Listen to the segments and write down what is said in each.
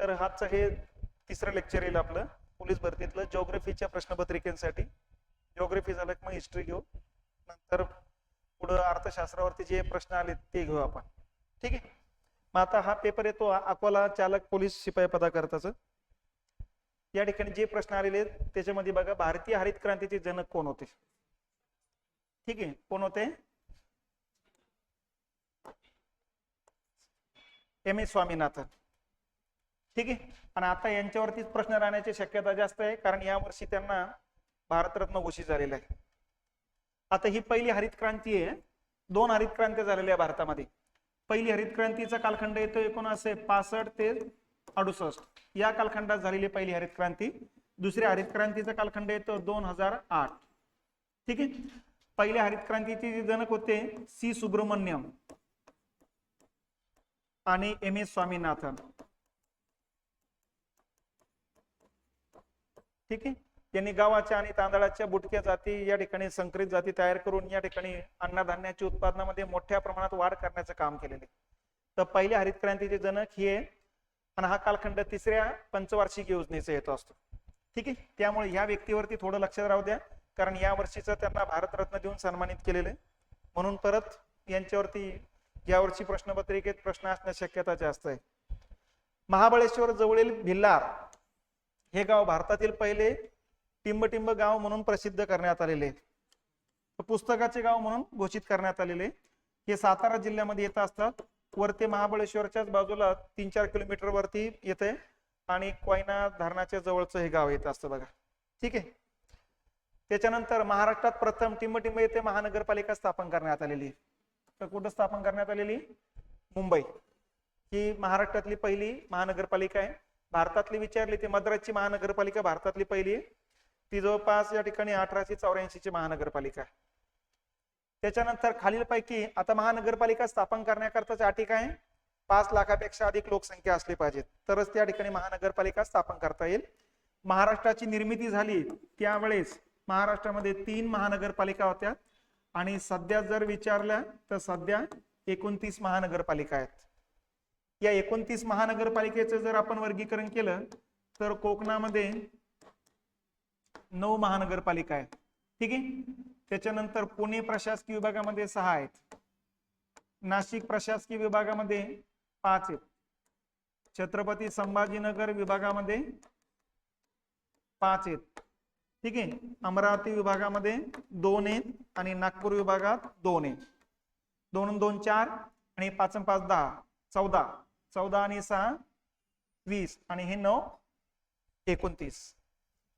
तर हाच हे तिसरं लेक्चर येईल आपलं पोलीस भरतीतलं जिओग्राफीच्या प्रश्नपत्रिकेसाठी. जिओग्राफी झालं की मग हिस्ट्री घेऊ, नंतर पुढे अर्थशास्त्रावरती जे प्रश्न आले ते घेऊ आपण. ठीक आहे. मग आता हा पेपर येतो अकोला चालक पोलीस शिपाई पदाकरताच. या ठिकाणी जे प्रश्न आलेले आहेत त्याच्यामध्ये बघा, भारतीय हरित क्रांतीचे जनक कोण होते? ठीक आहे, कोण होते? एम.एस. स्वामीनाथन. ठीक आहे. आणि आता यांच्यावरतीच प्रश्न राहण्याची शक्यता जास्त आहे, कारण या वर्षी त्यांना भारतरत्न घोषित झालेला आहे. आता ही पहिली हरित क्रांती आहे. 2 हरित क्रांती झालेल्या आहे भारतामध्ये. पहिली हरित क्रांतीचा कालखंड येतो 1965 ते 68, या कालखंडात झालेली पहिली हरित क्रांती. दुसऱ्या हरित क्रांतीचा कालखंड येतो 2008. ठीक आहे. पहिल्या हरित क्रांतीचे जे जनक होते सी सुब्रमण्यम आणि एम.एस. स्वामीनाथन. ठीक आहे. त्यांनी गावाच्या आणि तांदळाच्या बुटक्या जाती या ठिकाणी संकरित जाती तयार करून या ठिकाणी अन्नधान्याच्या उत्पादनामध्ये मोठ्या प्रमाणात वाढ करण्याचं काम केलेले. तर पहिल्या हरित क्रांतीचे जनक हे, आणि हा कालखंड तिसऱ्या पंचवार्षिक योजनेचा येतो असतो. ठीक आहे. त्यामुळे या व्यक्तीवरती थोडं लक्षात राहू द्या, कारण या वर्षीचं त्यांना भारतरत्न देऊन सन्मानित केलेले, म्हणून परत यांच्यावरती यावर्षी प्रश्नपत्रिकेत प्रश्न असण्याची शक्यता जास्त आहे. महाबळेश्वर जवळील भिल्लार हे गाव भारतातील पहिले टिंबटिंब गाव म्हणून प्रसिद्ध करण्यात आलेले, पुस्तकाचे गाव म्हणून घोषित करण्यात आलेले. हे सातारा जिल्ह्यामध्ये येत असतात. वरती महाबळेश्वरच्याच बाजूला 3-4 किलोमीटर वरती येते आणि कोयना धरणाच्या जवळचं हे गाव येत असतं बघा. ठीक आहे. त्याच्यानंतर महाराष्ट्रात प्रथम टिंबटिंब येथे महानगरपालिका स्थापन करण्यात आलेली. तर कुठं स्थापन करण्यात आलेली? मुंबई. ही महाराष्ट्रातली पहिली महानगरपालिका आहे. भारतातली विचारली ती मद्रासची महानगरपालिका भारतातली पहिली आहे. ती जवळपास या ठिकाणी 1884 ची महानगरपालिका आहे. त्याच्यानंतर खालीलपैकी आता महानगरपालिका स्थापन करण्याकरताची अटी काय? 5 लाखापेक्षा अधिक लोकसंख्या असली पाहिजे, तरच त्या ठिकाणी महानगरपालिका स्थापन करता येईल. महाराष्ट्राची निर्मिती झाली त्यावेळेस महाराष्ट्रामध्ये 3 महानगरपालिका होत्या, आणि सध्या जर विचारल्या तर सध्या 29 महानगरपालिका आहेत. या 29 महानगरपालिकेचं जर आपण वर्गीकरण केलं तर कोकणामध्ये 9 महानगरपालिका आहेत. ठीक आहे. त्याच्यानंतर पुणे प्रशासकीय विभागामध्ये 6 आहेत. नाशिक प्रशासकीय विभागामध्ये 5 आहेत. छत्रपती संभाजीनगर विभागामध्ये 5 आहेत. ठीक आहे. अमरावती विभागामध्ये 2 आहेत आणि नागपूर विभागात 2 आहेत. 2 2 4 आणि 5 5 10 14. 14 आणि 6 20 आणि हे 9 29.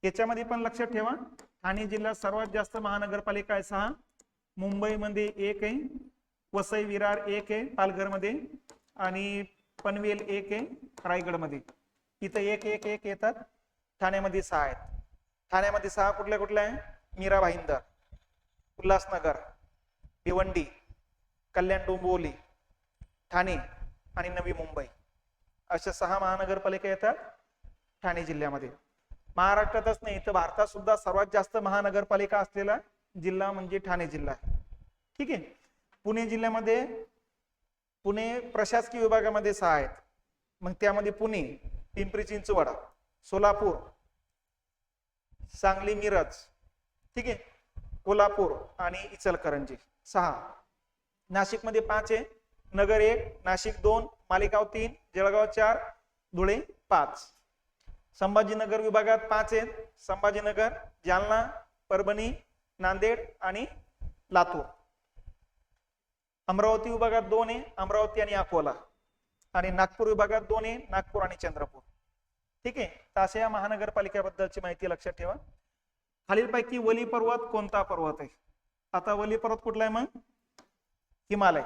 याच्यामध्ये पण लक्षात ठेवा, ठाणे जिल्ह्यात सर्वात जास्त महानगरपालिका आहे 6. मुंबईमध्ये 1 आहे, वसई विरार 1 आहे पालघरमध्ये, आणि पनवेल 1 आहे रायगडमध्ये. इथं 1 1 1 येतात. ठाण्यामध्ये 6 आहेत. ठाण्यामध्ये 6 कुठल्या कुठल्या आहे? मीरा भाईंदर, उल्हासनगर, भिवंडी, कल्याण डोंबिवली, ठाणे आणि नवी मुंबई, अशा 6 महानगरपालिका येतात ठाणे जिल्ह्यामध्ये. महाराष्ट्रातच नाही तर भारतात सुद्धा सर्वात जास्त महानगरपालिका असलेला जिल्हा म्हणजे ठाणे जिल्हा आहे. ठीक आहे. पुणे जिल्ह्यामध्ये पुणे प्रशासकीय विभागामध्ये 6 आहेत. मग त्यामध्ये पुणे, पिंपरी चिंचवड, सोलापूर, सांगली, मिरज, ठीक आहे, कोल्हापूर आणि इचलकरंजी 6. नाशिकमध्ये 5 आहे. नगर 1, नाशिक 2, मालेगाव 3, जळगाव 4, धुळे 5. संभाजीनगर विभागात 5 आहेत. संभाजीनगर, जालना, परभणी, नांदेड आणि लातूर. अमरावती विभागात 2 आहे. अमरावती आणि अकोला. आणि नागपूर विभागात 2 आहे. नागपूर आणि चंद्रपूर. ठीक आहे. तर अशा या महानगरपालिकेबद्दलची माहिती लक्षात ठेवा. खालीलपैकी वली पर्वत कोणता पर्वत आहे? आता वली पर्वत कुठला आहे? मग हिमालय.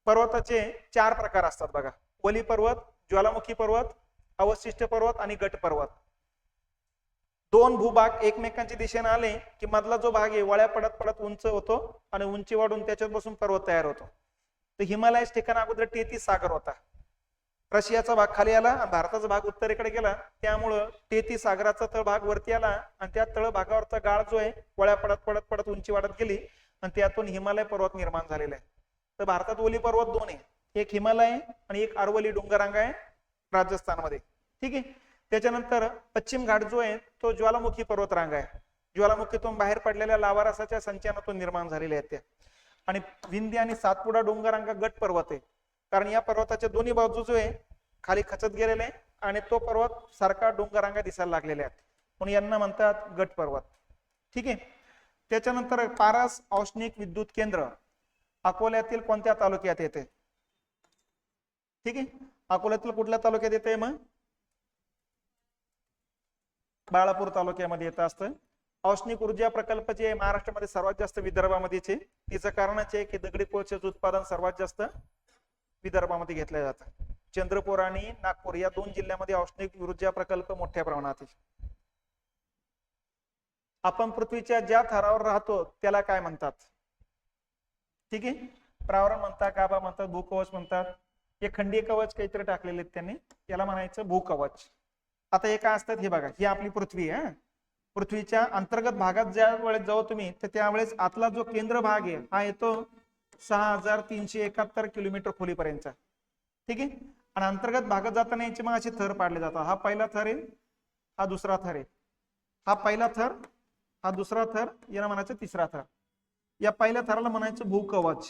पर्वताचे 4 प्रकार असतात बघा. वली पर्वत, ज्वालामुखी पर्वत, अवशिष्ट पर्वत आणि गट पर्वत. 2 भूभाग एकमेकांच्या दिशेने आले की मधला जो भाग आहे वळ्या पडत पडत उंच होतो आणि उंची वाढून त्याच्यात बसून पर्वत तयार होतो. तर हिमालयाच्या ठिकाणी अगोदर 33 सागर होता. रशियाचा भाग खाली आला आणि भारताचा भाग उत्तरेकडे गेला, त्यामुळं 33 सागराचा तळभाग वरती आला आणि त्या तळभागावरचा गाळ जो आहे वळ्या पडत पडत पडत उंची वाढत गेली आणि त्यातून हिमालय पर्वत निर्माण झालेला आहे. तर भारतात ओली पर्वत 2 आहे. एक हिमालय आणि एक अरवली डोंगररांग आहे. राजस्थानमध्ये, ठीक आहे. त्याच्यानंतर पश्चिम घाट जो आहे तो ज्वालामुखी पर्वतरांग आहे. ज्वालामुखीतून बाहेर पडलेल्या लावारसाच्या संचयनातून निर्माण झालेल्या आहेत त्या. आणि विंध्य आणि सातपुडा डोंगरांगा गट पर्वत आहे, कारण या पर्वताच्या दोन्ही बाजू जो आहे खाली खचत गेलेले आहे आणि तो पर्वत सारखा डोंगरांगा दिसायला लागलेले आहेत, म्हणून यांना म्हणतात गट पर्वत, ठीक आहे. त्याच्यानंतर पारस औष्णिक विद्युत केंद्र अकोल्यातील कोणत्या तालुक्यात येते? ठीक आहे, अकोल्यातील कुठल्या तालुक्यात येते? मग बाळापूर तालुक्यामध्ये येत असतं. औष्णिक ऊर्जा प्रकल्प जे महाराष्ट्रामध्ये सर्वात जास्त विदर्भामध्येच आहे. तिचं कारणच आहे की दगडी कोळशाचं उत्पादन सर्वात जास्त विदर्भामध्ये घेतलं जातं. चंद्रपूर आणि नागपूर या दोन जिल्ह्यामध्ये औष्णिक ऊर्जा प्रकल्प मोठ्या प्रमाणात आहे. आपण पृथ्वीच्या ज्या थरावर राहतो त्याला काय म्हणतात? ठीक आहे, प्रावरण म्हणतात, गाभा म्हणतात, भूकवच म्हणतात. हे खंडीय कवच काहीतरी टाकलेले आहेत त्यांनी, याला म्हणायचं भूकवच. आता हे काय असतात हे बघा, ही आपली पृथ्वी आहे. पृथ्वीच्या अंतर्गत भागात ज्या वेळेस जाऊ तुम्ही तर त्यावेळेस आतला जो केंद्र भाग आहे हा येतो 6371 किलोमीटर खोलीपर्यंतचा, ठीक आहे. आणि अंतर्गत भागात जाताना याचे मग असे थर पाडले जातात. हा पहिला थर आहे, हा दुसरा थर आहे, हा पहिला थर, हा दुसरा थर, याला म्हणायचं तिसरा थर. या पहिल्या थराला म्हणायचं भूकवच,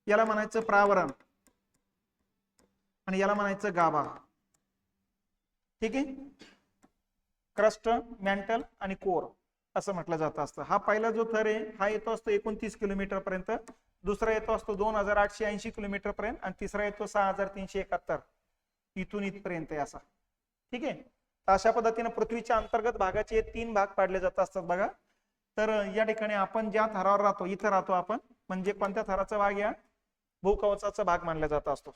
याला म्हणायचं प्रावरण आणि याला म्हणायचं गाभा, ठीक आहे. क्रस्ट, मॅन्टल आणि कोर असं म्हटलं जात असतं. हा पहिला जो थर आहे हा येतो असतो 29 किलोमीटर पर्यंत, दुसरा येतो असतो 2880 किलोमीटर पर्यंत आणि तिसरा येतो 6371 इथून इथपर्यंत आहे असा, ठीक आहे. अशा पद्धतीने पृथ्वीच्या अंतर्गत भागाचे 3 भाग पाडले जात असतात बघा. तर या ठिकाणी आपण ज्या थरावर राहतो इथं राहतो आपण, म्हणजे कोणत्या थराचा भाग? या भूकवचाचा भाग मानला जात असतो,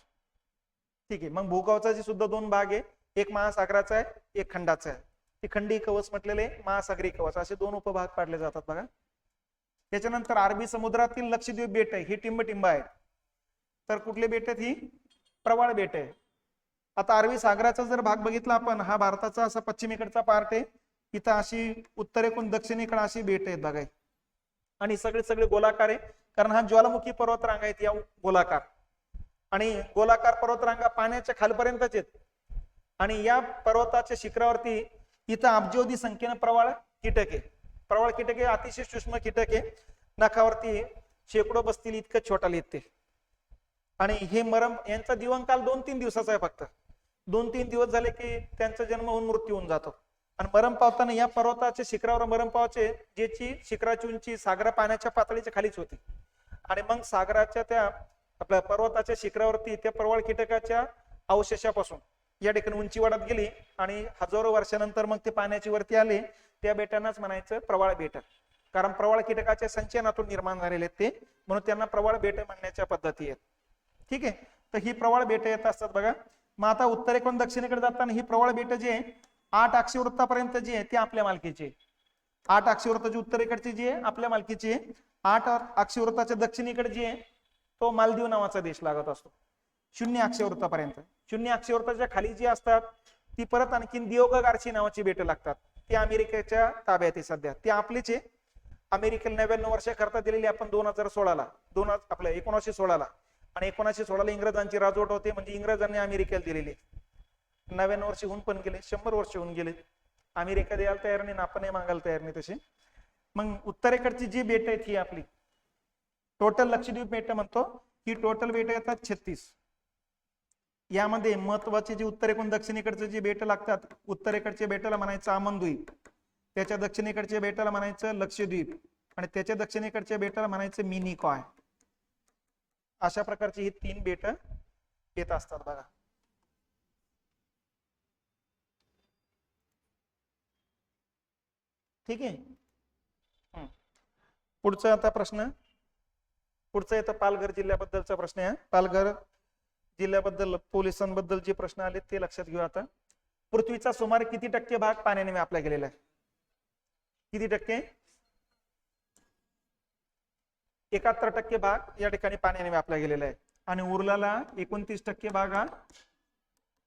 ठीक आहे. मग भूकवचाचे सुद्धा 2 भाग आहे, एक महासागराचा आहे, एक खंडाचा आहे. ते खंडीय कवच म्हटलेले, महासागरी कवच, असे 2 उपभाग पाडले जातात बघा. त्याच्यानंतर अरबी समुद्रातील लक्षद्वीप बेट आहे, ही टिंब आहे. तर कुठले बेट आहेत? ही प्रवाळ बेट आहे. आता अरबी सागराचा जर भाग बघितला आपण, हा भारताचा असा पश्चिमेकडचा पार्ट आहे. इथं अशी उत्तरेकडून दक्षिणेकडे अशी बेट आहेत बघा, आणि सगळे गोलाकार आहे, कारण हा ज्वालामुखी पर्वतरांगा आहेत या गोलाकार. आणि गोलाकार पर्वतरांगा पाण्याच्या खालपर्यंतच आहेत. आणि या पर्वताच्या शिखरावरती इथं अब्जोदी संख्येनं प्रवाळ कीटक आहे. प्रवाळ कीटक हे अतिशय सूक्ष्म कीटक आहे, नखावरती शेकडो बसतील इतकं छोटा लिहिते. आणि हे मरम, यांचा जीवनकाल 2-3 दिवसाचा आहे फक्त. 2-3 दिवस झाले की त्यांचा जन्म होऊन मृत्यू होऊन जातो. आणि मरण पावताना या पर्वताच्या शिखरावर मरण पावाचे, ज्याची शिखराची उंची सागरा पाण्याच्या पातळीच्या खालीच होती. आणि मग सागराच्या त्या आपल्या पर्वताच्या शिखरावरती त्या प्रवाळ कीटकाच्या अवशेषापासून या ठिकाणी उंची वाढत गेली आणि हजारो वर्षानंतर मग ते पाण्याची वरती आले. त्या बेटांनाच म्हणायचं प्रवाळ बेट, कारण प्रवाळ कीटकाच्या संचयनातून निर्माण झालेले आहेत ते, म्हणून त्यांना प्रवाळ बेट म्हणण्याच्या पद्धती आहेत, ठीक आहे. तर ही प्रवाळ बेट येत असतात बघा. मग आता उत्तरेकडून दक्षिणेकडे जाताना ही प्रवाळ बेट जे आहे 8 अक्षवृत्तापर्यंत जी आहे ती आपल्या मालकीची. 8 अक्षवृत्ताची उत्तरेकडची जी आहे आपल्या मालकीची आहे. 8 अक्षवृत्ताच्या दक्षिणेकडे जी आहे तो मालदीव नावाचा देश लागत असतो 0 अक्षवृत्तापर्यंत. 0 अक्षवृत्ताच्या खाली जी असतात ती परत आणखीन दियोगार्ची नावाची बेट लागतात, ती अमेरिकेच्या ताब्यात आहे सध्या. ती आपलीच आहे. अमेरिकेला 99 वर्ष करता दिलेली आपण 2016ला, 1916ला, आणि 1916ला इंग्रजांची राजवट होते, म्हणजे इंग्रजांनी अमेरिकेला दिलेली. 99 वर्ष होऊन पण गेले, 100 वर्ष होऊन गेले. अमेरिका द्यायला तयार नाही, आपण मागायला तयार नाही तसे. मग उत्तरेकडची जी बेट आहेत ही आपली टोटल लक्षद्वीप बेट म्हणतो. ही टोटल बेट येतात 36. यामध्ये महत्वाचे जे उत्तरेकडून दक्षिणेकडचे जे बेट लागतात, उत्तरेकडच्या बेटाला म्हणायचं आमनद्वीप, त्याच्या दक्षिणेकडच्या बेटाला म्हणायचं लक्षद्वीप, आणि त्याच्या दक्षिणेकडच्या बेटाला म्हणायचं मिनिकॉय. अशा प्रकारची ही 3 बेट येत असतात बघा. ठीक आहे. पुढचा आता प्रश्न, पुढचा येतं पालघर जिल्ह्याबद्दलचा प्रश्न आहे. पालघर जिल्ह्याबद्दल पोलिसांबद्दल जे प्रश्न आले ते लक्षात घेऊ. आता पृथ्वीचा सुमारे किती टक्के भाग पाण्याने व्यापला गेलेला आहे? किती टक्के? 71% भाग या ठिकाणी पाण्याने व्यापला गेलेला आहे, आणि उरलेला 29% भाग हा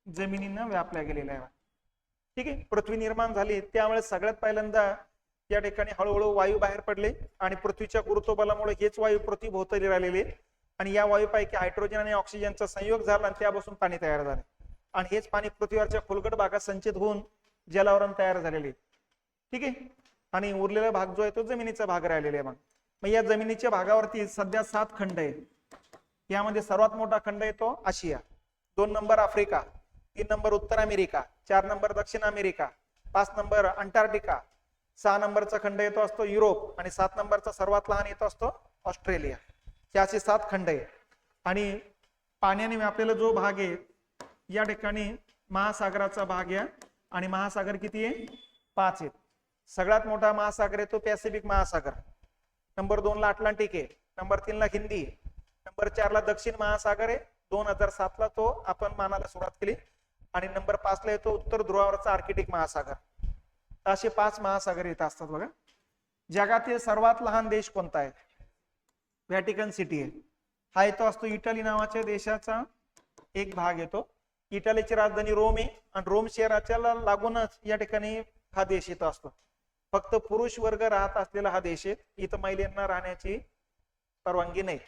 जमिनीनं व्यापला गेलेला आहे, ठीक आहे. पृथ्वी निर्माण झाली त्यावेळेस सगळ्यात पहिल्यांदा या ठिकाणी हळूहळू वायू बाहेर पडले, आणि पृथ्वीच्या गुरुत्वबलामुळे हेच वायू पृथ्वीभोवताली राहिलेले, आणि या वायूपैकी हायड्रोजन आणि ऑक्सिजनचा संयोग झाला आणि त्यापासून पाणी तयार झाले. आणि हेच पाणी पृथ्वीवरच्या खोलगट भागात संचित होऊन जलावरण तयार झालेले, ठीक आहे. आणि उरलेला भाग जो आहे तो जमिनीचा भाग राहिलेला आहे. मग या जमिनीच्या भागावरती सध्या 7 खंड आहे. यामध्ये सर्वात मोठा खंड येतो आशिया, 2 नंबर आफ्रिका, 3 नंबर उत्तर अमेरिका, 4 नंबर दक्षिण अमेरिका, 5 नंबर अंटार्क्टिका, 6 नंबरचा खंड येतो असतो युरोप आणि 7 नंबरचा सर्वात लहान येतो असतो ऑस्ट्रेलिया. हे असे 7 खंड आहे. आणि पाण्याने व्यापलेला जो भाग आहे या ठिकाणी महासागराचा भाग आहे. आणि महासागर किती आहे? 5 आहेत. सगळ्यात मोठा महासागर आहे तो पॅसिफिक महासागर, नंबर 2 ला अटलांटिक आहे, नंबर 3 ला हिंदी, नंबर 4 ला दक्षिण महासागर आहे, 2007 ला तो आपण मानायला सुरुवात केली. आणि नंबर 5 ला येतो उत्तर ध्रुवावरचा आर्किटिक महासागर. असे 5 महासागर येत असतात बघा. जगातील सर्वात लहान देश कोणता आहे? व्हॅटिकन सिटी आहे. हा येतो असतो इटली नावाच्या देशाचा एक भाग येतो. इटलीची राजधानी रोम आहे आणि रोम शहराच्या लागूनच या ठिकाणी हा देश येतो असतो. फक्त पुरुष वर्ग राहत असलेला हा देश आहे. इथं महिलांना राहण्याची परवानगी नाही.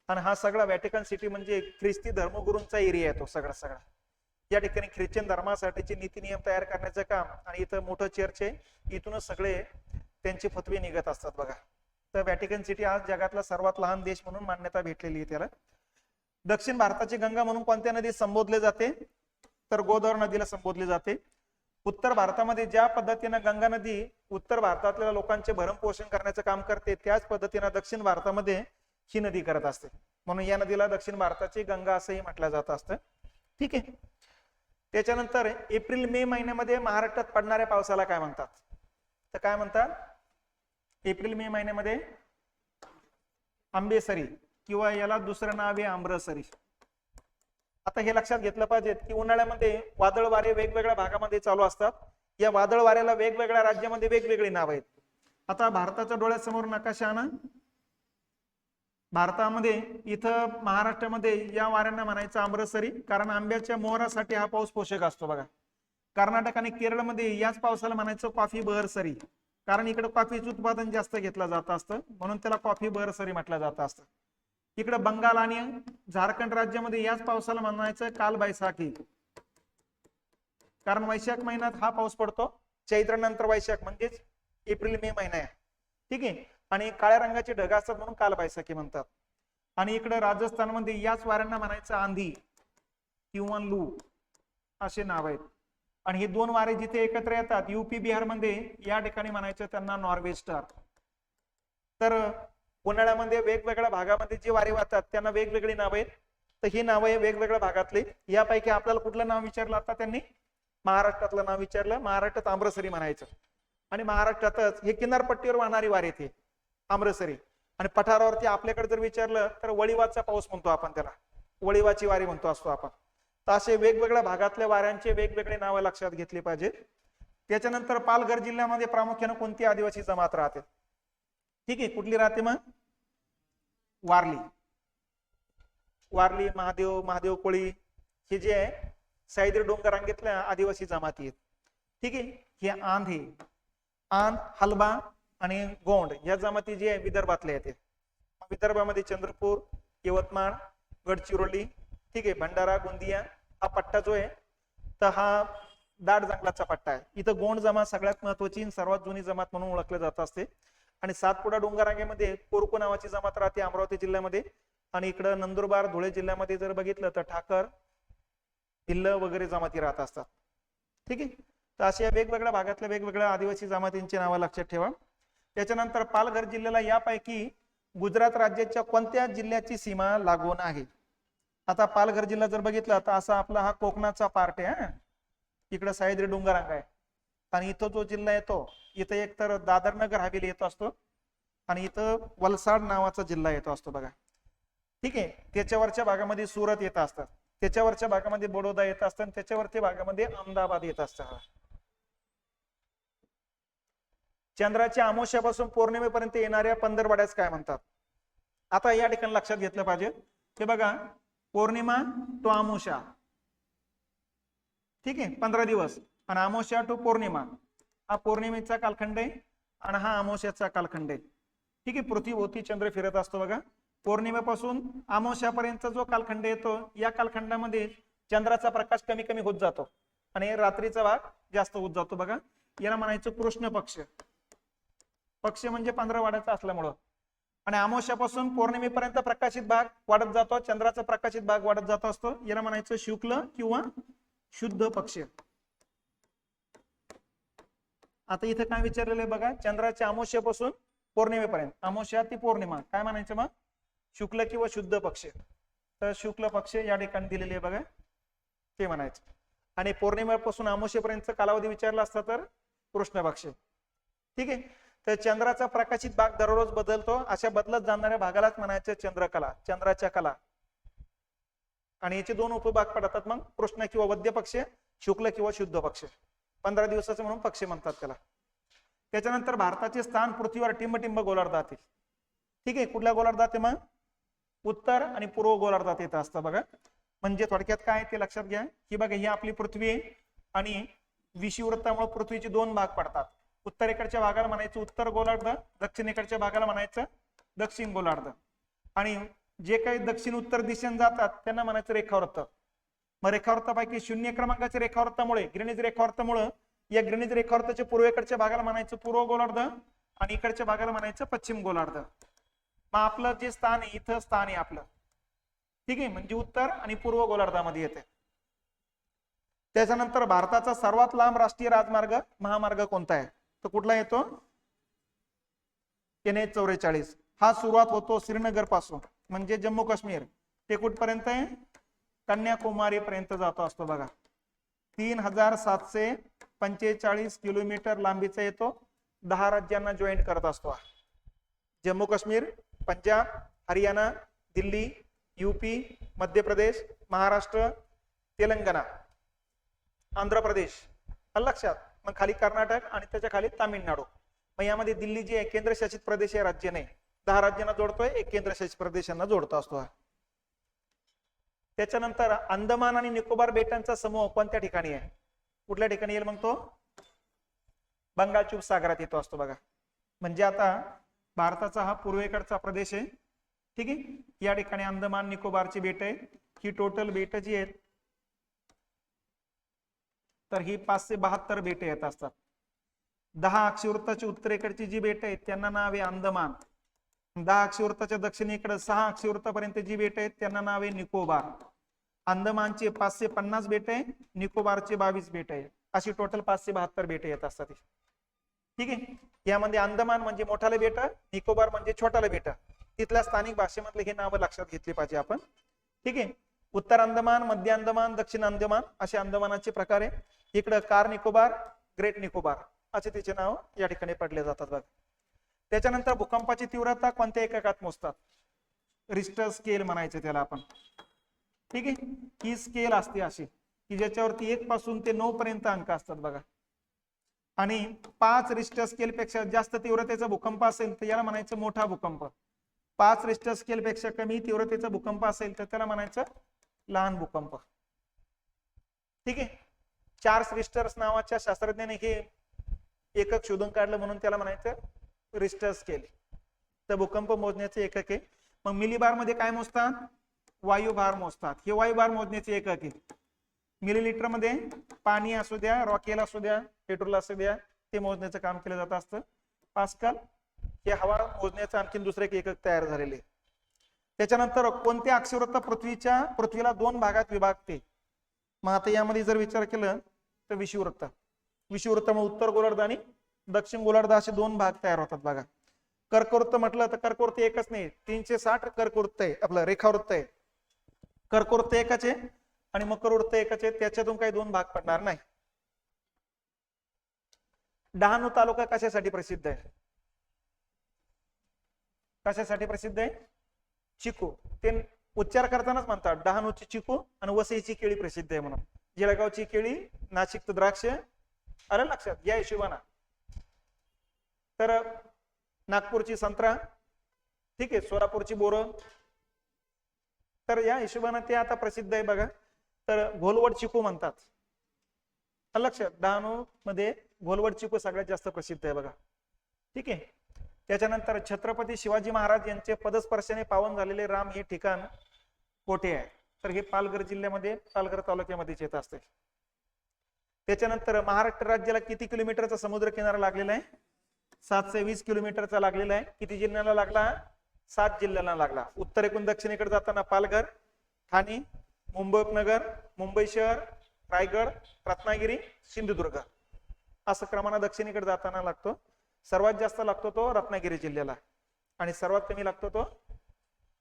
आणि हा सगळा व्हॅटिकन सिटी म्हणजे ख्रिस्ती धर्मगुरूंचा एरिया आहे तो सगळा. या ठिकाणी ख्रिश्चन धर्मासाठीचे नीती नियम तयार करण्याचं काम आणि इथं मोठं चर्च आहे. इथूनच सगळे त्यांचे फतवे निघत असतात बघा. तर व्हॅटिकन सिटी आज जगातला सर्वात लहान देश म्हणून मान्यता भेटलेली आहे त्याला. दक्षिण भारताची गंगा म्हणून कोणत्या नदी संबोधले जाते? तर गोदावरी नदीला संबोधले जाते. उत्तर भारतामध्ये ज्या पद्धतीनं गंगा नदी उत्तर भारतातल्या लोकांचे भरण पोषण करण्याचं काम करते, त्याच पद्धतीनं दक्षिण भारतामध्ये ही नदी करत असते. म्हणून या नदीला दक्षिण भारताची गंगा असंही म्हटलं जात असतं, ठीक आहे. त्याच्यानंतर एप्रिल मे महिन्यामध्ये महाराष्ट्रात पडणाऱ्या पावसाला काय म्हणतात? तर काय म्हणतात? एप्रिल मे महिन्यामध्ये आंबेसरी किंवा याला दुसरं नाव आहे आम्रसरी. आता हे लक्षात घेतलं पाहिजे की उन्हाळ्यामध्ये वादळ वारे वेगवेगळ्या भागामध्ये चालू असतात. या वादळ वाऱ्याला वेगवेगळ्या राज्यामध्ये वेगवेगळी नाव आहेत. आता भारताच्या डोळ्यासमोर नकाशा आणा. भारतामध्ये इथं महाराष्ट्रामध्ये या वाऱ्यांना म्हणायचं आम्रसरी, कारण आंब्याच्या मोहरासाठी हा पाऊस पोषक असतो बघा. कर्नाटक आणि केरळमध्ये याच पावसाला म्हणायचं कॉफी बहरसरी, कारण इकडे कॉफीचं उत्पादन जास्त घेतलं जात असतं म्हणून त्याला कॉफी बहरसरी म्हटलं जात असतं. इकडे बंगाल आणि झारखंड राज्यामध्ये याच पावसाला म्हणायचं काल बैसाखी, कारण वैशाख महिन्यात हा पाऊस पडतो. चैत्र नंतर वैशाख म्हणजेच एप्रिल मे महिना आहे, ठीक आहे. आणि काळ्या रंगाचे ढग असतात म्हणून काल बैसाखी म्हणतात. आणि इकडे राजस्थानमध्ये याच वाऱ्यांना म्हणायचं आंधी किंवा लू असे नाव आहेत. आणि हे 2 वारे जिथे एकत्र येतात युपी बिहार मध्ये या ठिकाणी म्हणायचं त्यांना नॉर्वेस्टर. तर उन्हाळ्यामध्ये वेगवेगळ्या भागामध्ये जे वारे वाहतात त्यांना वेगवेगळी नाव आहेत. तर ही नाव आहे वेगवेगळ्या भागातली. यापैकी आपल्याला कुठलं नाव विचारलं? आता त्यांनी महाराष्ट्रातलं नाव विचारलं. महाराष्ट्रात आम्रसरी म्हणायचं. आणि महाराष्ट्रातच हे किनारपट्टीवर वाहणारी वारे ते आम्रसरी. आणि पठारावरती आपल्याकडे जर विचारलं तर वळीवाचा पाऊस म्हणतो आपण त्याला, वळीवाची वारी म्हणतो असतो आपण. तर असे वेगवेगळ्या भागातल्या वाऱ्यांचे वेगवेगळे नावं लक्षात घेतली पाहिजेत. त्याच्यानंतर पालघर जिल्ह्यामध्ये प्रामुख्याने कोणती आदिवासी जमात राहते? ठीक आहे, कुठली राहते मग? वारली. वारली, महादेव कोळी हे जे आहे सह्याद्री डोंगर रांगेतल्या आदिवासी जमाती आहेत, ठीक आहे. हे आंध आहे, आंध, हलबा आणि गोंड या जमाती जे आहे विदर्भातल्या येते. विदर्भामध्ये चंद्रपूर, यवतमाळ, गडचिरोली, ठीक आहे, भंडारा, गोंदिया हा पट्टा जो आहे तर हा दाट जंगलाचा पट्टा आहे. इथं गोंड जमात सगळ्यात महत्वाची सर्वात जुनी जमात म्हणून ओळखले जात असते. आणि सातपुडा डोंगररांगेमध्ये कोरकू नावाची जमात राहते अमरावती जिल्ह्यामध्ये. आणि इकडं नंदुरबार, धुळे जिल्ह्यामध्ये जर बघितलं तर ठाकर, भिल्ल वगैरे जमाती राहत असतात, ठीक आहे. तर अशा वेगवेगळ्या भागातल्या वेगवेगळ्या आदिवासी जमातींची नावं लक्षात ठेवा. त्याच्यानंतर पालघर जिल्ह्याला यापैकी गुजरात राज्याच्या कोणत्या जिल्ह्याची सीमा लागून आहे? आता पालघर जिल्हा जर बघितला तर असा आपला हा कोकणाचा पार्ट आहे. इकडे सह्याद्री डोंगररांग आहे आणि इथं जो जिल्हा येतो इथं एक तर दादरनगर हवेली येतो असतो आणि इथं वलसाड नावाचा जिल्हा येतो असतो बघा, ठीक आहे. त्याच्यावरच्या भागामध्ये सुरत येत असतात, त्याच्यावरच्या भागामध्ये बडोदा येत असतात, त्याच्यावरच्या भागामध्ये अहमदाबाद येत असतात. चंद्राच्या अमावस्यापासून पौर्णिमेपर्यंत येणाऱ्या पंधरवड्यास काय म्हणतात? आता या ठिकाणी लक्षात घेतलं पाहिजे हे बघा, पौर्णिमा टू अमावस्या, ठीक आहे, 15 दिवस. आणि अमावस्या टू पौर्णिमा हा पौर्णिमेचा कालखंड आहे आणि हा अमावस्याचा कालखंड आहे, ठीक आहे. पृथ्वीभोवती चंद्र फिरत असतो बघा. पौर्णिमेपासून अमावस्यापर्यंत जो कालखंड येतो या कालखंडामध्ये चंद्राचा प्रकाश कमी कमी होत जातो आणि रात्रीचा भाग जास्त होत जातो बघा. याला म्हणायचं कृष्ण पक्ष. पक्ष म्हणजे 15 वाड्याचा असल्यामुळं. आणि अमावस्यापासून पौर्णिमेपर्यंत प्रकाशित भाग वाढत जातो, चंद्राचा प्रकाशित भाग वाढत जात असतो. याला म्हणायचं शुक्ल किंवा शुद्ध पक्ष. आता इथे काय विचारलेलं आहे बघा, चंद्राच्या अमावस्यापासून पौर्णिमेपर्यंत, अमावस्या ती पौर्णिमा, काय म्हणायचं मग, शुक्ल किंवा शुद्ध पक्ष. तर शुक्ल पक्ष या ठिकाणी दिलेले आहे बघा, ते म्हणायचं. आणि पौर्णिमेपासून अमावस्येपर्यंत कालावधी विचारला असता तर कृष्ण पक्ष. ठीक आहे. तर चंद्राचा प्रकाशित भाग दररोज बदलतो, अशा बदलत जाणाऱ्या भागालाच म्हणायचं चंद्रकला, चंद्राच्या कला. आणि याचे 2 उपभाग पडतात मग, कृष्ण किंवा वद्य पक्ष, शुक्ल किंवा शुद्ध पक्ष. 15 दिवसाचे म्हणून पक्ष म्हणतात त्याला. त्याच्यानंतर भारताचे स्थान पृथ्वीवर टिंबटिंब गोलार्धात आहे. ठीक आहे. कुठल्या गोलार्धात आहे मग, उत्तर आणि पूर्व गोलार्धात येत असतं बघा. म्हणजे थोडक्यात काय ते लक्षात घ्या की बघा, ही आपली पृथ्वी आहे आणि विषुववृत्तामुळे पृथ्वीचे 2 भाग पडतात. उत्तरेकडच्या भागाला म्हणायचं उत्तर गोलार्ध, दक्षिणेकडच्या भागाला म्हणायचं दक्षिण गोलार्ध. आणि जे काही दक्षिण उत्तर दिशेने जातात त्यांना म्हणायचं रेखावृत्त. मग रेखावृत्तापैकी 0 क्रमांकाच्या रेखावृत्तामुळे, ग्रीनिज रेखावृत्तामुळे, या ग्रीनिज रेखावृत्ताच्या पूर्वेकडच्या भागाला म्हणायचं पूर्व गोलार्ध आणि इकडच्या भागाला म्हणायचं पश्चिम गोलार्ध. मग आपलं जे स्थान आहे, इथं स्थान आहे आपलं. ठीक आहे. म्हणजे उत्तर आणि पूर्व गोलार्धामध्ये येते. त्याच्यानंतर भारताचा सर्वात लांब राष्ट्रीय राजमार्ग महामार्ग कोणता आहे, तर कुठला येतो, NH44. हा सुरुवात होतो श्रीनगर पासून, म्हणजे जम्मू काश्मीर, ते कुठपर्यंत आहे, कन्याकुमारी पर्यंत जातो असतो बघा. 3745 किलोमीटर लांबीचा येतो. 10 राज्यांना जॉईन करत असतो. जम्मू काश्मीर, पंजाब, हरियाणा, दिल्ली, UP, मध्य प्रदेश, महाराष्ट्र, तेलंगणा, आंध्र प्रदेश, लक्षात. मग खाली कर्नाटक आणि त्याच्या खाली तामिळनाडू. मग यामध्ये दिल्ली जे केंद्रशासित प्रदेश आहे, राज्य नाही. 10 राज्यांना जोडतोय, 1 केंद्रशासित प्रदेशांना जोडतो असतो. त्याच्यानंतर अंदमान आणि निकोबार बेटांचा समूह कोणत्या ठिकाणी आहे, कुठल्या ठिकाणी येईल मग तो, बंगालच्या उपसागरात येतो असतो बघा. म्हणजे आता भारताचा हा पूर्वेकडचा प्रदेश आहे. ठीक आहे. या ठिकाणी अंदमान निकोबारची बेट आहे. ही टोटल बेट जी आहेत तर ही 572 बेटे येत असतात. 10 अक्षवृत्ताच्या उत्तरेकडची जी बेट आहेत त्यांना नाव आहे अंदमान. 10 अक्षवृत्ताच्या दक्षिणेकडे 6 अक्षवृत्तापर्यंत जी बेट आहेत त्यांना नाव आहे निकोबार. अंदमानचे 550 बेट आहे, निकोबारचे 22 बेट आहे. अशी टोटल 572 बेटे येत असतात. ठीक आहे. यामध्ये अंदमान म्हणजे मोठाले बेट, निकोबार म्हणजे छोटाले बेट. तिथल्या स्थानिक भाषेमधले हे नावं लक्षात घेतली पाहिजे आपण. ठीक आहे. उत्तर अंदमान, मध्य अंदमान, दक्षिण अंदमान असे अंदमानाचे प्रकार आहे. इकडं कार निकोबार, ग्रेट निकोबार असे तिचे नाव या ठिकाणी पडले जातात बघा. त्याच्यानंतर भूकंपाची तीव्रता कोणत्या एककात मोजतात, रिश्टर स्केल म्हणायचे त्याला आपण. ठीक आहे. ही स्केल असते अशी की ज्याच्यावरती 1 पासून ते 9 पर्यंत अंक असतात बघा. आणि 5 रिश्टर स्केल पेक्षा जास्त तीव्रतेचा भूकंप असेल तर याला म्हणायचं मोठा भूकंप. 5 रिश्टर स्केल पेक्षा कमी तीव्रतेचा भूकंप असेल तर त्याला म्हणायचं लहान भूकंप. ठीक आहे. चार्ल्स रिश्टर्स नावाच्या शास्त्रज्ञाने हे एकक शोधून काढलं म्हणून त्याला म्हणायचं रिश्टर स्केल. तर भूकंप मोजण्याचे एकक आहे. मग मिलीबार मध्ये काय मोजतात, वायुभार मोजतात. हे वायुभार मोजण्याचे एकक आहे. मिलीलीटर मध्ये पाणी असू द्या, रॉकेल असू द्या, पेट्रोल असू द्या, ते मोजण्याचं काम केलं जात असतं. पास्कल हे हवा मोजण्याचं आणखी दुसरे एक एकक तयार झालेले. त्याच्यानंतर कोणत्या अक्षवृत्त पृथ्वीला 2 भागात विभागते. मग आता यामध्ये जर विचार केलं तर विषुववृत्त. विषुववृत्तामुळे उत्तर गोलार्ध आणि दक्षिण गोलार्ध असे 2 भाग तयार होतात बघा. कर्कवृत्त म्हटलं तर कर्कवृत्त एकच नाही, 360 कर्कवृत्त आहे, आपलं रेखावृत्त आहे. कर्कवृत्त एकच आहे आणि मकरवृत्त एकच आहे, त्याच्यातून काही 2 भाग पडणार नाही. डहाणू तालुका कशासाठी प्रसिद्ध आहे, कशासाठी प्रसिद्ध आहे, चिकू. ते उच्चार करतानाच म्हणतात डहाणूची चिकू आणि वसईची केळी प्रसिद्ध आहे म्हणून. जळगावची केळी, नाशिकचं द्राक्ष, आलं लक्षात, या हिशोबाना. तर नागपूरची संत्रा, ठीक आहे, सोलापूरची बोरं. तर या हिशोबाने ते आता प्रसिद्ध आहे बघा. तर घोलवड चिकू म्हणतात, लक्षात. डहाणू मध्ये घोलवड चिकू सगळ्यात जास्त प्रसिद्ध आहे बघा. ठीक आहे. त्याच्यानंतर छत्रपती शिवाजी महाराज यांचे पदस्पर्शाने पावन झालेले राम हे ठिकाण कोठे आहे, तर हे पालघर जिल्ह्यामध्ये पालघर तालुक्यामध्येच येत असते. त्याच्यानंतर महाराष्ट्र राज्याला किती किलोमीटरचा समुद्र किनारा लागलेला आहे? 720 किलोमीटरचा लागलेला आहे. किती जिल्ह्याला लागला? 7 जिल्ह्याला लागला. उत्तरेकडून दक्षिणेकडे जाताना पालघर, ठाणे, मुंबई उपनगर, मुंबई शहर, रायगड, रत्नागिरी, सिंधुदुर्ग असं क्रमानं दक्षिणेकडे जाताना लागतो. सर्वात जास्त लागतो तो रत्नागिरी जिल्ह्याला आणि सर्वात कमी लागतो तो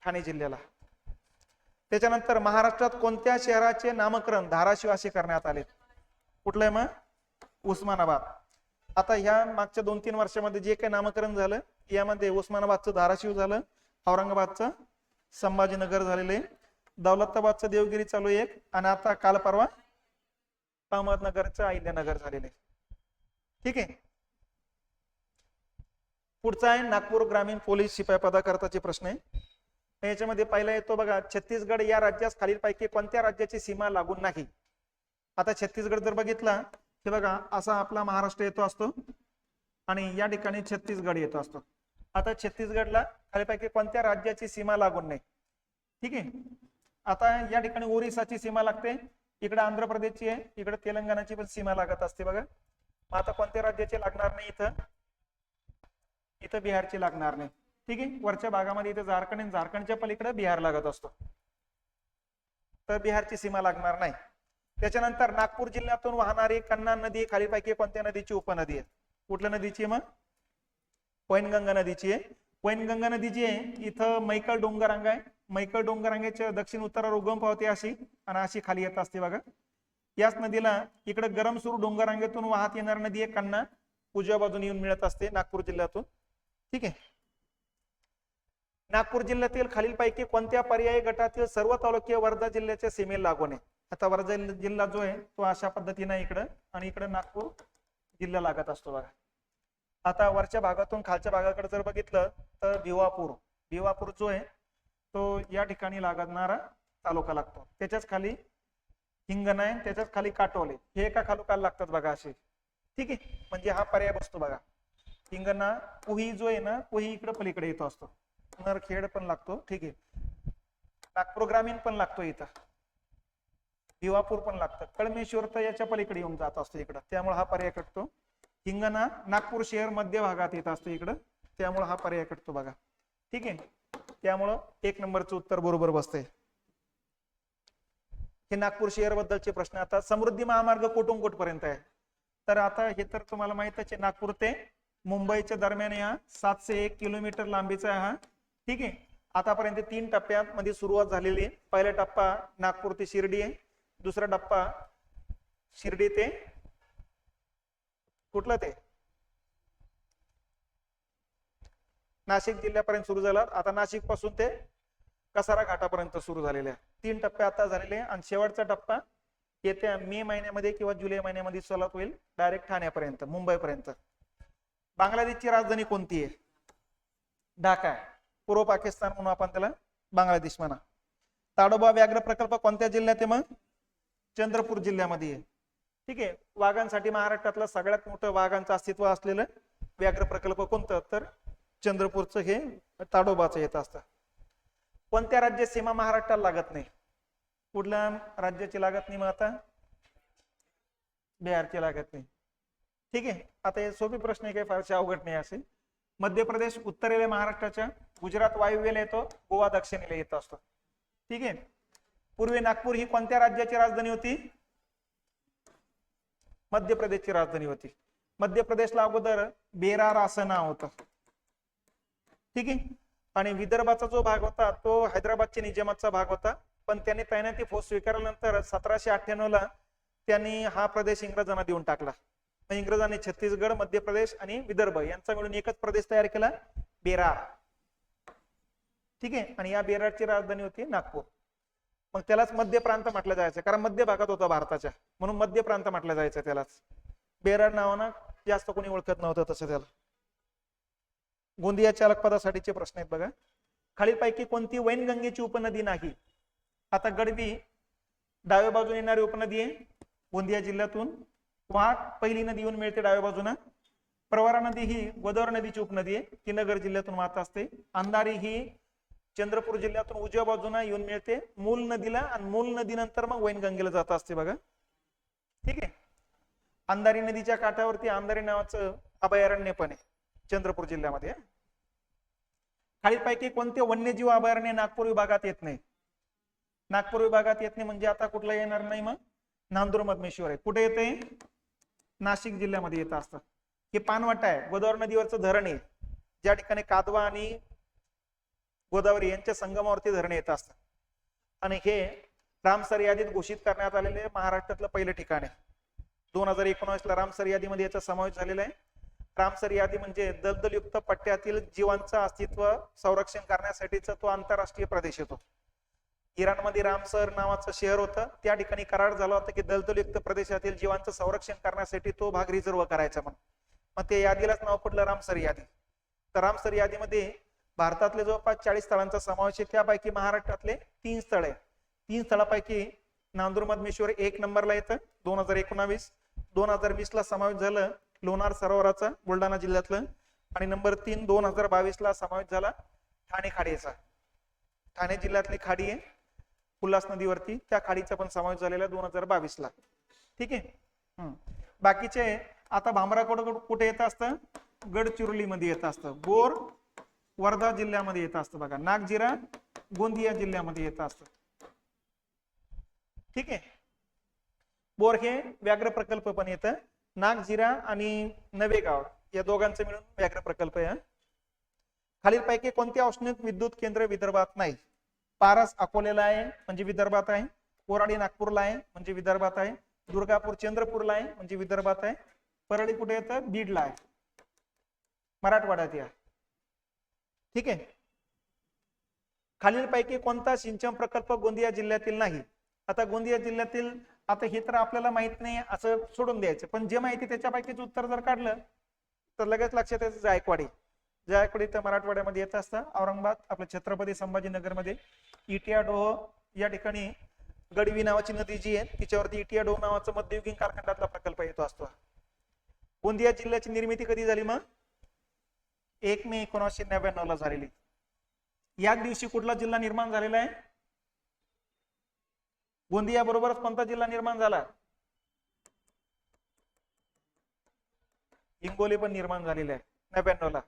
ठाणे जिल्ह्याला. त्याच्यानंतर महाराष्ट्रात कोणत्या शहराचे नामकरण धाराशिव असे करण्यात आले? कुठलं आहे मग? उस्मानाबाद. आता ह्या मागच्या 2-3 वर्षामध्ये जे काही नामकरण झालं यामध्ये उस्मानाबादचं धाराशिव झालं, औरंगाबादचं संभाजीनगर झालेले, दौलताबादचं देवगिरी चालू एक, आणि आता काल परवा अहमदनगरचं अहिल्यानगर झालेले. ठीक आहे. पुढचा आहे नागपूर ग्रामीण पोलीस शिपाई पदाकरताचे प्रश्न आहे. याच्यामध्ये पहिला येतो बघा, छत्तीसगड या राज्यास खालीलपैकी कोणत्या राज्याची सीमा लागून नाही? आता छत्तीसगड जर बघितला हे बघा असा आपला महाराष्ट्र येतो असतो आणि या ठिकाणी छत्तीसगड येतो असतो. आता छत्तीसगडला खालीलपैकी कोणत्या राज्याची सीमा लागून नाही? ठीक आहे. आता या ठिकाणी ओरिसाची सीमा लागते, इकडे आंध्र प्रदेशची आहे, इकडे तेलंगणाची पण सीमा लागत असते बघा. मग आता कोणत्या राज्याची लागणार नाही? इथं बिहारची लागणार नाही. ठीक आहे. वरच्या भागामध्ये इथे झारखंड आणि झारखंडच्या पलीकडे बिहार लागत असतो, तर बिहारची सीमा लागणार नाही. त्याच्यानंतर नागपूर जिल्ह्यातून वाहणारी कन्हा नदी खालीलपैकी कोणत्या नदीची उपनदी आहे? कुठल्या नदीची आहे मग? पैनगंगा नदीची आहे. पैनगंगा नदी जी आहे इथं मैकल डोंगररांगा आहे, मैकल डोंगररांगेच्या दक्षिण उत्तरावर उगम पावते अशी आणि अशी खाली येत असते बघा. याच नदीला इकडे गरमसूर डोंगररांगेतून वाहत येणार नदी आहे कन्हा, उजव्या बाजूने येऊन मिळत असते नागपूर जिल्ह्यातून. ठीक आहे. नागपूर जिल्ह्यातील खालीलपैकी कोणत्या पर्यायी गटातील सर्व तालुके वर्धा जिल्ह्याच्या सीमेला लागून आहे? आता वर्धा जिल्हा जो आहे तो अशा पद्धतीने इकडं आणि इकडं नागपूर जिल्हा लागत असतो बघा. आता वरच्या भागातून खालच्या भागाकडे जर बघितलं तर भिवापूर जो आहे तो या ठिकाणी लागणारा तालुका लागतो. त्याच्याच खाली हिंगणा आहे, त्याच्याच खाली काटोल आहे, हे एका खालोखाल लागतात बघा असे. ठीक आहे. म्हणजे हा पर्याय बसतो बघा. हिंगणा, कुही जो आहे ना, कुही इकडे पलीकडे येतो असतो, नरखेड पण लागतो. ठीक आहे. नागपूर ग्रामीण पण लागतो इथं, भिवापूर पण लागतं, कळमेश्वर तर याच्या पलीकडे येऊन जात असतो इकडं, त्यामुळे हा पर्याय कटतो. हिंगणा नागपूर शहर मध्य भागात येत असतो इकडं, त्यामुळे हा पर्याय कटतो बघा. ठीक आहे. त्यामुळं 1 नंबरचं उत्तर बरोबर बसतंय. हे नागपूर शहर बद्दलचे प्रश्न. आता समृद्धी महामार्ग कुठून कुठपर्यंत आहे? तर आता हे तर तुम्हाला माहितच आहे, नागपूर ते मुंबईच्या दरम्यान हा 701 किलोमीटर लांबीचा आहे हा. ठीक आहे. आतापर्यंत 3 टप्प्यांमध्ये सुरुवात झालेली आहे. पहिला टप्पा नागपूर ते शिर्डी आहे, दुसरा टप्पा शिर्डी ते कुठला ते नाशिक जिल्ह्यापर्यंत सुरू झाला. आता नाशिक पासून ते कसारा घाटापर्यंत सुरू झालेले आहे. 3 टप्पे आता झालेले आहे आणि शेवटचा टप्पा येत्या मे महिन्यामध्ये किंवा जुलै महिन्यामध्ये सुरुवात होईल डायरेक्ट ठाण्यापर्यंत, मुंबईपर्यंत. बांगलादेशची राजधानी कोणती आहे? ढाका आहे. पूर्व पाकिस्तान म्हणून आपण त्याला बांगलादेश म्हणा. ताडोबा व्याघ्र प्रकल्प कोणत्या जिल्ह्यात आहे मग? चंद्रपूर जिल्ह्यामध्ये आहे. ठीक आहे. वाघांसाठी महाराष्ट्रातलं सगळ्यात मोठं वाघांचं अस्तित्व असलेलं व्याघ्र प्रकल्प कोणतं? तर चंद्रपूरचं हे ताडोबाचं येत असतं. कोणत्या राज्यात सीमा महाराष्ट्राला लागत नाही? कुठल्या राज्याची लागत नाही मग आता? बिहारची लागत नाही. ठीक आहे. आता हे सोपे प्रश्न आहे, काही फारसे अवघड नाही असे. मध्य प्रदेश उत्तरेला महाराष्ट्राच्या, गुजरात वायव्येला येतो, गोवा दक्षिणेला येत असतो. ठीक आहे. पूर्वी नागपूर ही कोणत्या राज्याची राजधानी होती? मध्य प्रदेशची राजधानी होती. मध्य प्रदेशला अगोदर बेरार असं नाव होतं. ठीक आहे. आणि विदर्भाचा जो भाग होता तो हैदराबादच्या निजामाचा भाग होता, पण त्यांनी तैनाती फौज स्वीकारल्यानंतर 1798 ला त्यांनी हा प्रदेश इंग्रजांना देऊन टाकला. इंग्रजांनी छत्तीसगड, मध्य प्रदेश आणि विदर्भ यांचा मिळून एकच प्रदेश तयार केला, बेरार. ठीक आहे. आणि या बेरारची राजधानी होती नागपूर. मग त्यालाच मध्य प्रांत म्हटलं जायचं, कारण मध्य भागात होता भारताच्या, म्हणून मध्य प्रांत म्हटलं जायचं त्यालाच. बेरार नावानं जास्त कोणी ओळखत नव्हतं तसं त्याला. गोंदिया चालक पदासाठीचे प्रश्न आहेत बघा. खालीलपैकी कोणती वैनगंगेची उपनदी नाही? आता गडवी डाव्या बाजूने येणारी उपनदी आहे गोंदिया जिल्ह्यातून. वाघ पहिली नदी येऊन मिळते डाव्या बाजूला. प्रवरा नदी ही गोदावरी नदीची उपनदी आहे, ती नगर जिल्ह्यातून वाहत असते. अंधारी ही चंद्रपूर जिल्ह्यातून उजव्या बाजूने येऊन मिळते मूल नदीला आणि मूल नदीनंतर मग वैनगंगेला जात असते बघा. ठीक आहे. अंधारी नदीच्या काठावरती अंधारी नावाचं अभयारण्य पण आहे चंद्रपूर जिल्ह्यामध्ये. खालीलपैकी कोणते वन्यजीव अभयारण्य नागपूर विभागात येत नाही? नागपूर विभागात येत नाही म्हणजे आता कुठला येणार नाही मग नांदूर मधमेश्वर आहे. कुठे येते? नाशिक जिल्ह्यामध्ये येत असतं. हे पानवट आहे, गोदावरी नदीवरचं धरण आहे, ज्या ठिकाणी कादवा आणि गोदावरी यांच्या संगमावरती धरण येत असतं. आणि हे रामसर यादीत घोषित करण्यात आलेले महाराष्ट्रातलं पहिलं ठिकाण आहे. 2019 ला रामसर यादीमध्ये याचा समावेश झालेला आहे. रामसर यादी म्हणजे दलदलयुक्त पट्ट्यातील जीवांचं अस्तित्व संरक्षण करण्यासाठीचा तो आंतरराष्ट्रीय प्रदेश येतो. इराणमध्ये रामसर नावाचं शहर होतं, त्या ठिकाणी करार झाला होता की दलदलयुक्त प्रदेशातील जीवांचं संरक्षण करण्यासाठी तो भाग रिझर्व करायचा म्हणून. मग ते यादीलाच नाव पडलं रामसर यादी. तर रामसर यादीमध्ये भारतातले जवळपास 40 स्थळांचा समावेश आहे. त्यापैकी महाराष्ट्रातले 3 स्थळ आहे. 3 स्थळापैकी नांदूर मधमेश्वर 1 नंबरला येतं 2019. 2020 ला समावेश झालं लोणार सरोवराचा बुलढाणा जिल्ह्यातलं. आणि नंबर 3 2022 ला समावेश झाला ठाणे खाडीचा. ठाणे जिल्ह्यातली खाडी आहे उल्हास नदीवरती, त्या खाडीचा पण समावेश झालेला 2022 ला. ठीक आहे. बाकीचे आता भामराकोड कुठे येत असतं? गडचिरोली मध्ये येत असतं. बोर वर्धा जिल्ह्यामध्ये येत असतं बघा. नागझिरा गोंदिया जिल्ह्यामध्ये येत असतं. ठीक आहे. बोर हे व्याघ्र प्रकल्प पण येतं. नागझिरा आणि नवेगाव या दोघांचं मिळून व्याघ्र प्रकल्प आहे. खालीलपैकी कोणत्या औष्णिक विद्युत केंद्र विदर्भात नाही? पारस अकोल्याला आहे म्हणजे विदर्भात आहे. कोराडी नागपूरला आहे म्हणजे विदर्भात आहे. दुर्गापूर चंद्रपूरला आहे म्हणजे विदर्भात आहे. परळी कुठे येतं? बीडला आहे, मराठवाड्यात या. ठीक आहे. खालीलपैकी कोणता सिंचन प्रकल्प गोंदिया जिल्ह्यातील नाही? आता गोंदिया जिल्ह्यातील, आता हे तर आपल्याला माहित नाही असं सोडून द्यायचं, पण जे माहिती त्याच्यापैकीच उत्तर जर काढलं तर लगेच लक्षात यायचं जायकवाडी. जायकवाडी तर मराठवाड्यामध्ये येत असतं. औरंगाबाद आपलं छत्रपती संभाजीनगर मध्ये इटियाडोह या ठिकाणी गडवी नावाची नदी जी आहे तिच्यावरती इटियाडोह नावाचा मध्ययुगीन कालखंडातला प्रकल्प येतो असतो. गोंदिया जिल्ह्याची निर्मिती कधी झाली मग? 1 मे 1999 ला झालेली. याच दिवशी कुठला जिल्हा निर्माण झालेला आहे? गोंदिया बरोबरच कोणता जिल्हा निर्माण झाला? हिंगोली पण निर्माण झालेला आहे 99 ला.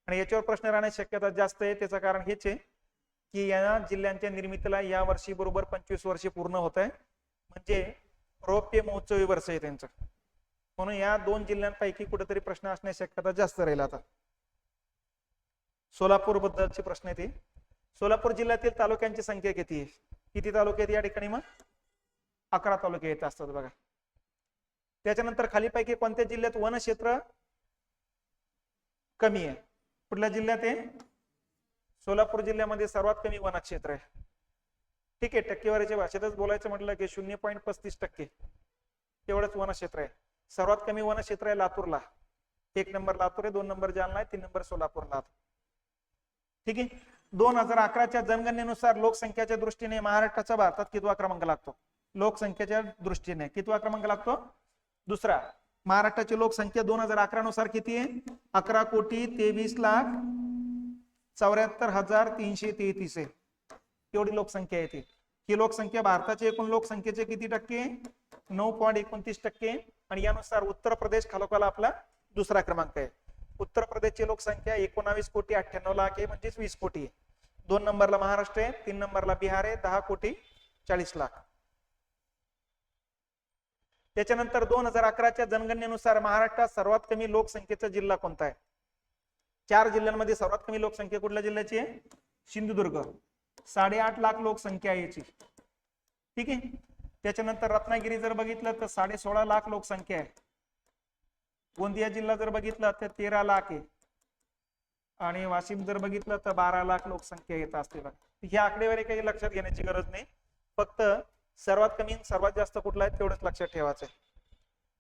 आणि याच्यावर प्रश्न राहण्याची शक्यता जास्त आहे. त्याचं कारण हेच आहे की या जिल्ह्यांच्या निर्मितीला या वर्षी बरोबर 25 वर्षे पूर्ण होत आहे, म्हणजे रौप्य महोत्सवी वर्ष आहे त्यांचं. म्हणून या 2 जिल्ह्यांपैकी कुठेतरी प्रश्न असण्याची शक्यता जास्त राहील. आता सोलापूर बद्दलचे प्रश्न येते. सोलापूर जिल्ह्यातील तालुक्यांची संख्या किती आहे? किती तालुके आहेत या ठिकाणी? मग 11 तालुके येत असतात बघा. त्याच्यानंतर खालीपैकी कोणत्या जिल्ह्यात वनक्षेत्र कमी आहे? कुठल्या जिल्ह्यात आहे? सोलापूर जिल्ह्यामध्ये सर्वात कमी वनक्षेत्र आहे. ठीक आहे. टक्केवारीच्या भाषेतच बोलायचं म्हटलं की 0.35% तेवढंच वनक्षेत्र आहे. सर्वात कमी वनक्षेत्र आहे लातूरला. 1 नंबर लातूर आहे, 2 नंबर जालना आहे, 3 नंबर सोलापूरला. ठीक आहे. 2011च्या जनगणनेनुसार लोकसंख्येच्या दृष्टीने महाराष्ट्राचा भारतात कितवा क्रमांक लागतो? लोकसंख्येच्या दृष्टीने कितवा क्रमांक लागतो? दुसरा. महाराष्ट्राची लोकसंख्या 2011 नुसार किती आहे? 11,23,74,333 आहे. एवढी लोकसंख्या येते. ही लोकसंख्या भारताची एकूण लोकसंख्येचे किती टक्के? 9.29%. आणि यानुसार उत्तर प्रदेश खालोखाल आपला दुसरा क्रमांक आहे. उत्तर प्रदेशची लोकसंख्या 19,98,00,000 आहे, म्हणजे 20 कोटी आहे. 2 नंबरला महाराष्ट्र आहे, 3 नंबरला बिहार आहे, 10,40,00,000. त्याच्यानंतर 2011च्या जनगणनेनुसार महाराष्ट्रात सर्वात कमी लोकसंख्येचा जिल्हा कोणता आहे? 4 जिल्ह्यांमध्ये सर्वात कमी लोकसंख्या कुठल्या जिल्ह्याची आहे? सिंधुदुर्ग. 8.5 लाख लोकसंख्या आहे याची. ठीक आहे. त्याच्यानंतर रत्नागिरी जर बघितलं तर 16.5 लाख लोकसंख्या आहे. गोंदिया जिल्हा जर बघितला तर 13 लाख आहे. आणि वाशिम जर बघितलं तर 12 लाख लोकसंख्या येत असते. ही आकडेवारी काही लक्षात घेण्याची गरज नाही, फक्त सर्वात कमी सर्वात जास्त कुठला आहे तेवढंच लक्षात ठेवायचं आहे.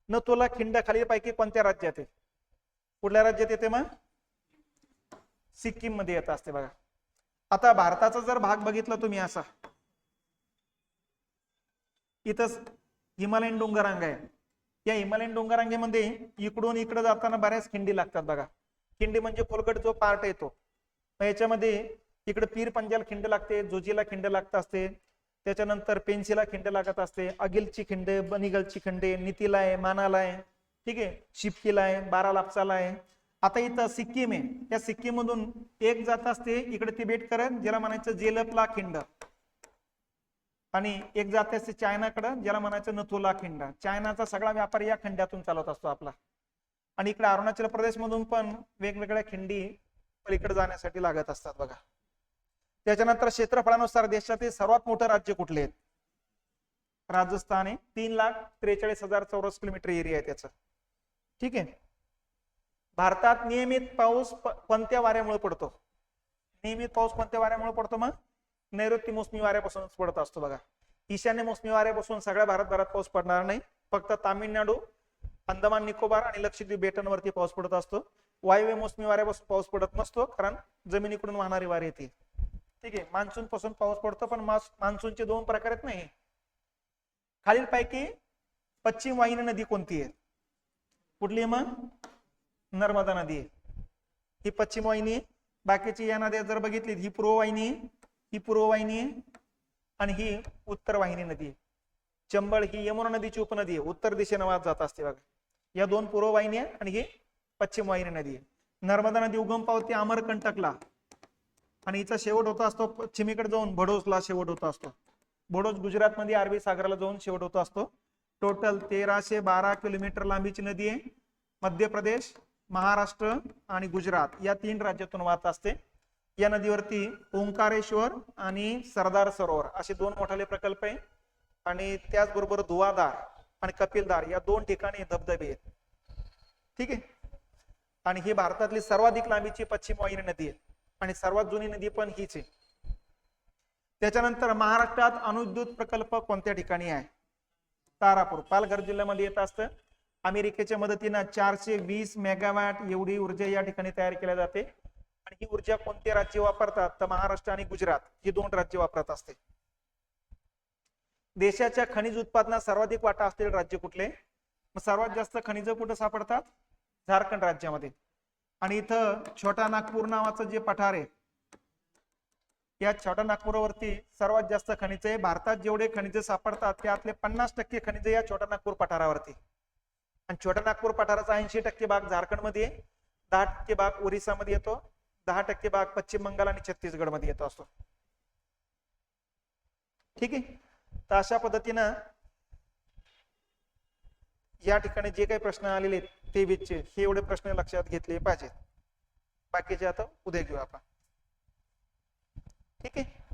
नथुला खिंड खालीलपैकी कोणत्या राज्यात आहे? कुठल्या राज्यात येते मग? सिक्कीम मध्ये येत असते बघा. आता भारताचा जर भाग बघितला तुम्ही असा, इथं हिमालयन डोंगररांग आहे. या हिमालयन डोंगररांगेमध्ये इकडून इकडे जाताना बऱ्याच खिंडी लागतात बघा. खिंडी म्हणजे खोलगट जो पार्ट येतो, याच्यामध्ये इकडे पीर पंजाल खिंड लागते, जोजीला खिंड लागत असते, त्याच्यानंतर पेन्सिला खिंड लागत असते, अगिलची खिंड, बनिगलची खिंड, नीतीला आहे, मानाला आहे, ठीक आहे, शिपकीला आहे, बारा लापसाला आहे. आता इथं सिक्कीम आहे, त्या सिक्कीम मधून एक जात असते इकडे तिबेटकडे, ज्याला म्हणायचं जेलपला खिंड, आणि एक जात असते चायनाकडे, ज्याला म्हणायचं नथुला खिंड. चायनाचा सगळा व्यापार या खिंड्यातून चालत असतो आपला. आणि इकडे अरुणाचल प्रदेश मधून पण वेगवेगळ्या खिंडी पलीकडे जाण्यासाठी लागत असतात बघा. त्याच्यानंतर क्षेत्रफळानुसार देशातील सर्वात मोठं राज्य कुठले आहेत? राजस्थान आहे, 3,43,000 चौरस किलोमीटर एरिया आहे त्याचा. ठीक आहे. भारतात नियमित पाऊस कोणत्या वाऱ्यामुळे पडतो? नियमित पाऊस कोणत्या वाऱ्यामुळे पडतो? मग नैऋत्य मोसमी वाऱ्यापासूनच पडत असतो बघा. ईशान्य मोसमी वाऱ्यापासून सगळ्या भारतभरात पाऊस पडणार नाही, फक्त तामिळनाडू, अंदमान निकोबार आणि लक्षद्वीप बेटांवरती पाऊस पडत असतो. वायव्य मोसमी वाऱ्यापासून पाऊस पडत नसतो, कारण जमिनीकडून वाहणारी वारे येते. ठीक आहे. मान्सून पासून पाऊस पडतो, पण मान्सूनचे दोन प्रकार आहेत. नाही, खालीलपैकी पश्चिम वाहिनी नदी कोणती आहे? कुठली आहे? मग नर्मदा नदी आहे, ही पश्चिम वाहिनी आहे. बाकीची या नद्या जर बघितली, ही पूर्व वाहिनी आहे, ही पूर्व वाहिनी आहे, आणि ही उत्तर वाहिनी नदी आहे. चंबळ ही यमुना नदीची उपनदी आहे, उत्तर दिशेने वाहत जात असते बघा. या दोन पूर्व वाहिनी आहे आणि ही पश्चिम वाहिनी नदी आहे. नर्मदा नदी उगम पावते अमरकंटकला, आणि हिचा शेवट होता असतो पश्चिमेकडे जाऊन भडोसला शेवट होता असतो. भडोस गुजरात मध्ये अरबी सागराला जाऊन शेवट होता असतो. टोटल 1312 किलोमीटर लांबीची नदी आहे. मध्य प्रदेश, महाराष्ट्र आणि गुजरात या 3 राज्यातून वाहत असते. या नदीवरती ओंकारेश्वर आणि सरदार सरोवर असे 2 मोठाले प्रकल्प आहे, आणि त्याचबरोबर धुवाधार आणि कपिलधार या 2 ठिकाणी धबधबे आहेत. ठीक आहे. आणि ही भारतातली सर्वाधिक लांबीची पश्चिम वाहिनी नदी आहे, आणि सर्वात जुनी नदी पण हीच आहे. त्याच्यानंतर महाराष्ट्रात अणुविद्युत प्रकल्प कोणत्या ठिकाणी आहे? तारापूर, पालघर जिल्ह्यामध्ये येत असतं. अमेरिकेच्या मदतीनं 420 मेगावॅट एवढी ऊर्जा या ठिकाणी तयार केली जाते. आणि ही ऊर्जा कोणते राज्य वापरतात? तर महाराष्ट्र आणि गुजरात ही 2 राज्य वापरत असते. देशाच्या खनिज उत्पादनात सर्वाधिक वाटा असलेले राज्य कुठले? मग सर्वात जास्त खनिज कुठे सापडतात? झारखंड राज्यामध्ये. आणि इथं छोटा नागपूर नावाचं जे पठार आहे, या छोट्या नागपूरवरती सर्वात जास्त खनिज आहे. भारतात जेवढे खनिज सापडतात त्यातले 50% खनिज या छोट्या नागपूर पठारावरती. आणि छोट्या नागपूर पठाराचा 80% भाग झारखंडमध्ये, 10% भाग ओरिसामध्ये येतो, 10% भाग पश्चिम बंगाल आणि छत्तीसगड मध्ये येतो असतो. ठीक आहे. तर अशा पद्धतीनं या ठिकाणी जे काही प्रश्न आलेले आहेत ते विचार, हे एवढे प्रश्न लक्षात घेतले पाहिजेत. बाकीचे आता उद्या घेऊ आपण. ठीक आहे.